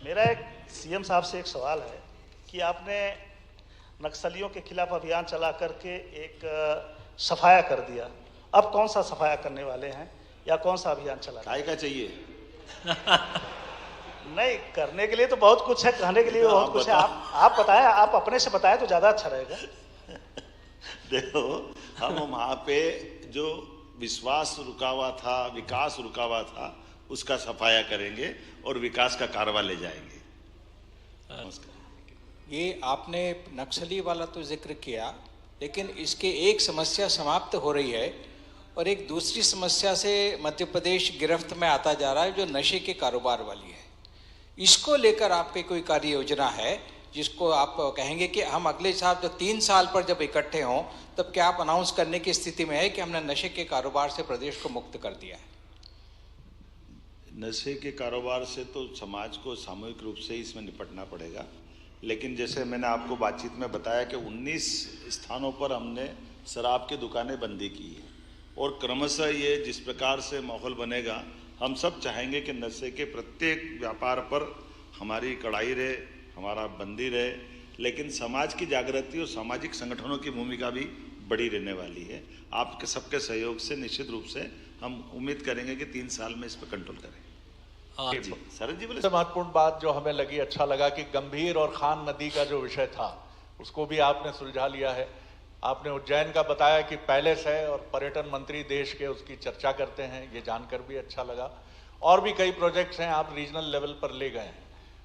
मेरा एक सीएम साहब से एक सवाल है कि आपने नक्सलियों के खिलाफ अभियान चला करके एक सफाया कर दिया। अब कौन सा सफाया करने वाले हैं या कौन सा अभियान चला? काय का चाहिए? नहीं, करने के लिए तो बहुत कुछ है, कहने के लिए तो बहुत कुछ है। आप बताएं, आप अपने से बताएं तो ज्यादा अच्छा रहेगा। देखो, हम वहां पे जो विश्वास रुका हुआ था, विकास रुका हुआ था, उसका सफाया करेंगे और विकास का कारवा ले जाएंगे। नमस्कार। ये आपने नक्सली वाला तो जिक्र किया, लेकिन इसके एक समस्या समाप्त हो रही है और एक दूसरी समस्या से मध्य प्रदेश गिरफ्त में आता जा रहा है, जो नशे के कारोबार वाली है। इसको लेकर आपकी कोई कार्य योजना है जिसको आप कहेंगे कि हम अगले साल जब 3 साल पर जब इकट्ठे हों तब क्या आप अनाउंस करने की स्थिति में है कि हमने नशे के कारोबार से प्रदेश को मुक्त कर दिया है? नशे के कारोबार से तो समाज को सामूहिक रूप से इसमें निपटना पड़ेगा, लेकिन जैसे मैंने आपको बातचीत में बताया कि 19 स्थानों पर हमने शराब की दुकानें बंदी की है और क्रमशः ये जिस प्रकार से माहौल बनेगा, हम सब चाहेंगे कि नशे के प्रत्येक व्यापार पर हमारी कड़ाई रहे, हमारा बंदी रहे, लेकिन समाज की जागृति और सामाजिक संगठनों की भूमिका भी बड़ी रहने वाली है। आपके सबके सहयोग से निश्चित रूप से हम उम्मीद करेंगे कि 3 साल में इस पर कंट्रोल करें। शरद जी बोले। सबसे महत्वपूर्ण बात जो हमें लगी, अच्छा लगा कि गंभीर और खान नदी का जो विषय था उसको भी आपने सुलझा लिया है। आपने उज्जैन का बताया कि पैलेस है और पर्यटन मंत्री देश के उसकी चर्चा करते हैं, ये जानकर भी अच्छा लगा। और भी कई प्रोजेक्ट्स हैं आप रीजनल लेवल पर ले गए हैं।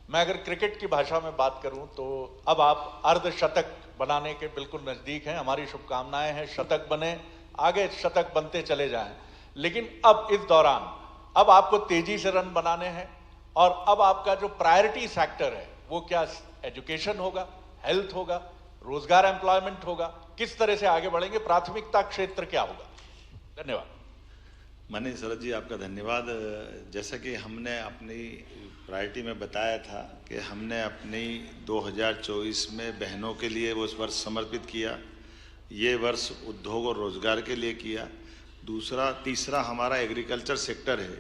मैं अगर क्रिकेट की भाषा में बात करूं तो अब आप अर्धशतक बनाने के बिल्कुल नज़दीक हैं। हमारी शुभकामनाएं हैं शतक बने, आगे शतक बनते चले जाएं। लेकिन अब इस दौरान अब आपको तेजी से रन बनाने हैं और अब आपका जो प्रायोरिटी सेक्टर है वो क्या एजुकेशन होगा, हेल्थ होगा, रोजगार एम्प्लॉयमेंट होगा, किस तरह से आगे बढ़ेंगे, प्राथमिकता क्षेत्र क्या होगा? धन्यवाद। माननीय शरद जी, आपका धन्यवाद। जैसा कि हमने अपनी प्रायोरिटी में बताया था कि हमने अपनी 2024 में बहनों के लिए वो वर्ष समर्पित किया, ये वर्ष उद्योग और रोजगार के लिए किया। तीसरा हमारा एग्रीकल्चर सेक्टर है।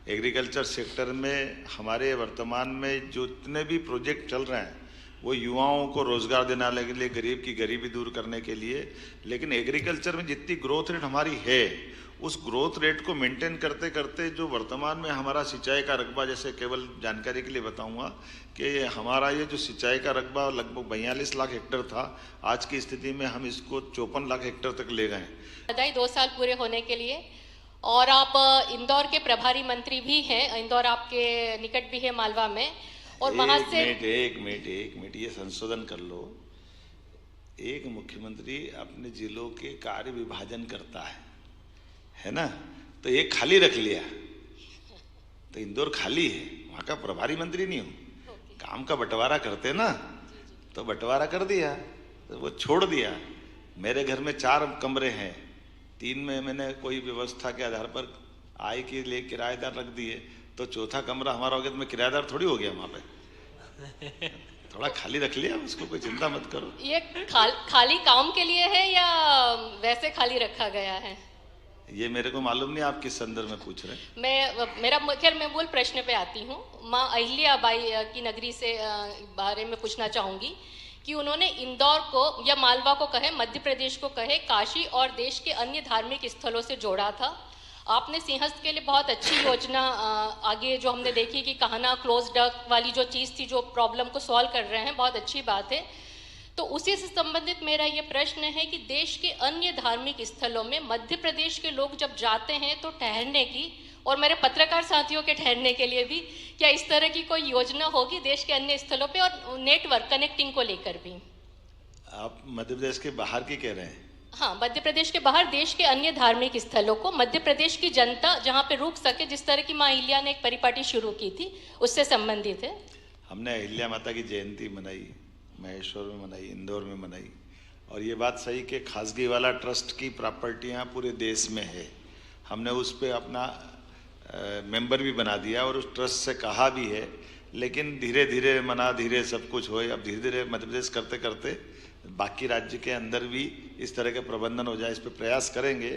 एग्रीकल्चर सेक्टर में हमारे वर्तमान में जो इतने भी प्रोजेक्ट चल रहे हैं वो युवाओं को रोजगार देने के लिए, गरीब की गरीबी दूर करने के लिए। लेकिन एग्रीकल्चर में जितनी ग्रोथ रेट हमारी है, उस ग्रोथ रेट को मेंटेन करते करते जो वर्तमान में हमारा सिंचाई का रकबा, जैसे केवल जानकारी के लिए बताऊंगा कि हमारा ये जो सिंचाई का रकबा लगभग 42 लाख हेक्टेयर था, आज की स्थिति में हम इसको 54 लाख हेक्टेयर तक ले गए। बधाई 2 साल पूरे होने के लिए। और आप इंदौर के प्रभारी मंत्री भी हैं, इंदौर आपके निकट भी है मालवा में, और वहां से एक मिनट ये संशोधन कर लो। एक मुख्यमंत्री अपने जिलों के कार्य विभाजन करता है ना? तो एक खाली रख लिया तो इंदौर खाली है, वहां का प्रभारी मंत्री नहीं हूं। काम का बंटवारा करते ना, तो बंटवारा कर दिया, तो वो छोड़ दिया। मेरे घर में 4 कमरे हैं, 3 में मैंने कोई व्यवस्था के आधार पर आय के लिए किराएदार रख दिए, तो चौथा कमरा हमारा हो गया, तो मैं किराएदार थोड़ी हो गया वहां पे। थोड़ा खाली रख लिया, उसको कोई चिंता मत करो। ये खाली काम के लिए है या वैसे खाली रखा गया है? ये मेरे को मालूम नहीं आप किस संदर्भ में पूछ रहे हैं। मैं मूल प्रश्न पे आती हूँ। माँ अहिल्याबाई की नगरी से बारे में पूछना चाहूंगी कि उन्होंने इंदौर को या मालवा को कहे, मध्य प्रदेश को कहे, काशी और देश के अन्य धार्मिक स्थलों से जोड़ा था। आपने सिंहस्थ के लिए बहुत अच्छी योजना आगे जो हमने देखी कि कहना क्लोज डक वाली जो चीज़ थी, जो प्रॉब्लम को सॉल्व कर रहे हैं, बहुत अच्छी बात है। तो उसी से संबंधित मेरा ये प्रश्न है कि देश के अन्य धार्मिक स्थलों में मध्य प्रदेश के लोग जब जाते हैं तो ठहरने की, और मेरे पत्रकार साथियों के ठहरने के लिए भी, क्या इस तरह की कोई योजना होगी देश के अन्य स्थलों पे, और नेटवर्क कनेक्टिंग को लेकर भी? आप मध्य प्रदेश के बाहर की कह रहे हैं? हाँ, मध्य प्रदेश के बाहर देश के अन्य धार्मिक स्थलों को मध्य प्रदेश की जनता जहाँ पे रुक सके, जिस तरह की माँ अहिल्या ने एक परिपाटी शुरू की थी, उससे संबंधित है। हमने अहिल्या माता की जयंती मनाई, महेश्वर में मनाई, इंदौर में मनाई। और ये बात सही कि खासगी वाला ट्रस्ट की प्रॉपर्टियाँ पूरे देश में है। हमने उस पर अपना मेंबर भी बना दिया और उस ट्रस्ट से कहा भी है, लेकिन धीरे धीरे मना धीरे सब कुछ हो। अब धीरे धीरे मध्य प्रदेश करते करते बाकी राज्य के अंदर भी इस तरह के प्रबंधन हो जाए, इस पर प्रयास करेंगे।